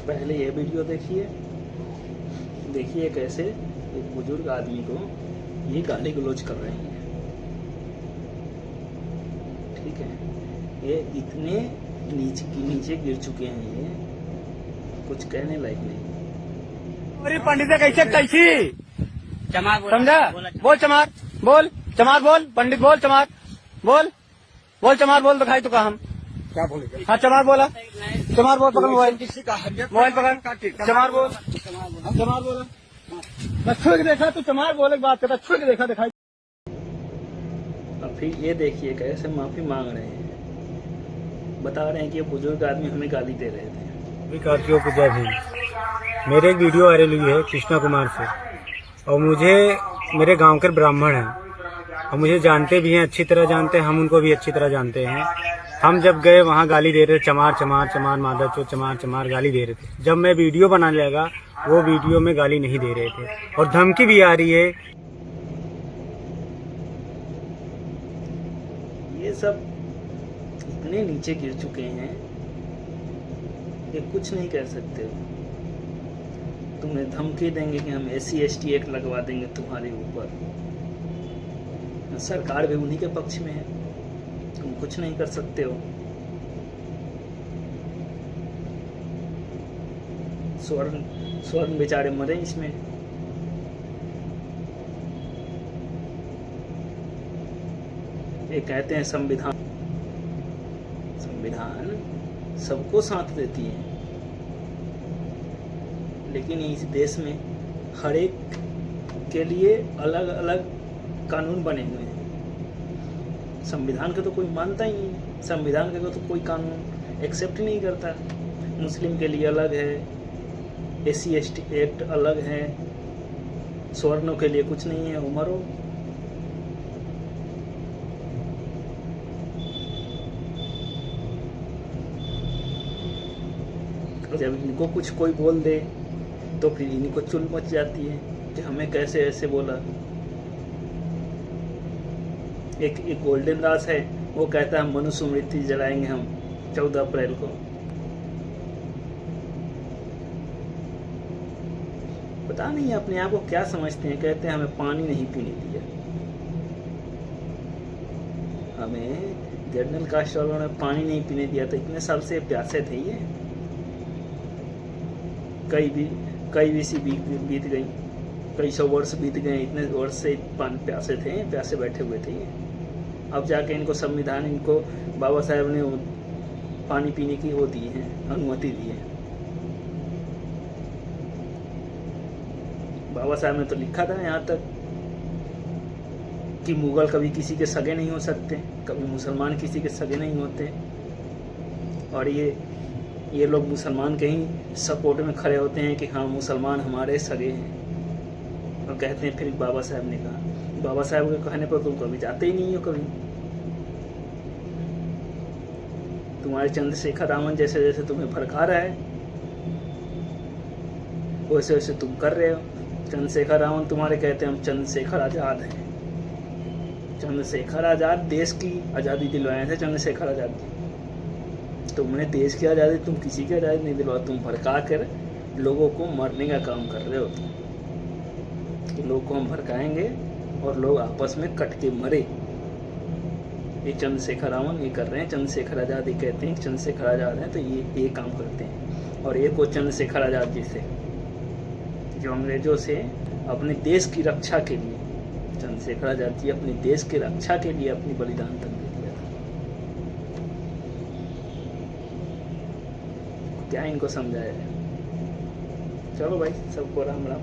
पहले ये वीडियो देखिए कैसे एक बुजुर्ग आदमी को ये गाली गलौज कर रहे हैं। ठीक है, ये इतने नीचे गिर चुके हैं, ये कुछ कहने लायक नहीं। अरे पंडित कैसे कैसी समझा? बोल चमार, बोल चमार, बोल पंडित, बोल चमार, बोल चमार, बोल दिखाई तो हम क्या बोले? हाँ चमार बोला, चमार बोल, पकड़ मोबाइल, मोबाइल पकड़, चमार बोल, चमार बोला। मैं छुए के देखा तो चमार बोले बात करता, छुए के देखा दिखाई। और फिर ये देखिए कैसे माफी मांग रहे हैं, बता रहे हैं कि ये बुजुर्ग आदमी हमें गाली दे रहे थे। कार्तियों को जय भीम। मेरे एक वीडियो वायरल हुई है कृष्णा कुमार से, और मुझे मेरे गांव के ब्राह्मण हैं और मुझे जानते भी हैं, अच्छी तरह जानते हैं, हम उनको भी अच्छी तरह जानते हैं। हम जब गए वहाँ गाली दे रहे थे, चमार चमार चमार मादर चो चमार चमार गाली दे रहे थे। जब मैं वीडियो बनाने लगा वो वीडियो में गाली नहीं दे रहे थे और धमकी भी आ रही है। ये सब इतने नीचे गिर चुके हैं कि कुछ नहीं कर सकते हो। तुम्हें धमकी देंगे कि हम SC/ST एक्ट लगवा देंगे तुम्हारे ऊपर। सरकार भी उन्हीं के पक्ष में है, तुम कुछ नहीं कर सकते हो। स्वर्ण बेचारे मरे इसमें। ये कहते हैं संविधान सबको साथ देती है, लेकिन इस देश में हर एक के लिए अलग अलग कानून बने हुए हैं। संविधान को तो कोई मानता ही नहीं, संविधान का तो कोई कानून एक्सेप्ट नहीं करता। मुस्लिम के लिए अलग है, SC/ST एक्ट अलग है, स्वर्णों के लिए कुछ नहीं है। उमरो जब इनको कुछ कोई बोल दे तो फिर इनको चुल मच जाती है कि हमें कैसे ऐसे बोला। एक गोल्डन दास है, वो कहता है मनुस्मृति जलाएंगे हम 14 अप्रैल को। पता नहीं अपने आप को क्या समझते हैं। कहते हैं हमें पानी नहीं पीने दिया। हमें जनरल कास्ट वालों ने पानी नहीं पीने दिया, तो इतने साल से प्यासे थे ये। कई बीसी बीत गई, कई 100 वर्ष बीत गए, इतने वर्ष से प्यासे थे, प्यासे बैठे हुए थे ये। अब जाके इनको संविधान, इनको बाबा साहब ने पानी पीने की वो दी है, अनुमति दी है। बाबा साहब ने तो लिखा था यहाँ तक कि मुगल कभी किसी के सगे नहीं हो सकते, कभी मुसलमान किसी के सगे नहीं होते। और ये लोग मुसलमान के ही सपोर्ट में खड़े होते हैं कि हाँ मुसलमान हमारे सगे हैं। और कहते हैं फिर बाबा साहब ने कहा, बाबा साहब के कहने पर तुम कभी जाते ही नहीं हो। कभी तुम्हारे चंद्रशेखर रावण जैसे जैसे तुम्हें भड़का रहा है वैसे वैसे तुम कर रहे हो। चंद्रशेखर रावण तुम्हारे कहते हैं हम चंद्रशेखर आज़ाद हैं। चंद्रशेखर आज़ाद देश की आज़ादी दिलवाए थे। चंद्रशेखर आज़ाद तुमने देश की आज़ादी, तुम किसी की आज़ादी नहीं दिलवा। तुम भड़का कर लोगों को मरने का काम कर रहे हो कि लोगों को हम भड़काएंगे और लोग आपस में कट के मरे। ये चंद्रशेखर रावण ये कर रहे हैं। चंद्रशेखर आज़ाद ये कहते हैं कि चंद्रशेखर आज़ाद हैं, तो ये काम करते हैं। और एक वो चंद्रशेखर आज़ाद जी से जो अंग्रेजों से अपने देश की रक्षा के लिए, चंद्रशेखर आज़ाद जी अपने देश की रक्षा के लिए अपनी बलिदान तक दे दिया था। क्या इनको समझाया जाए। चलो भाई, सबको राम राम।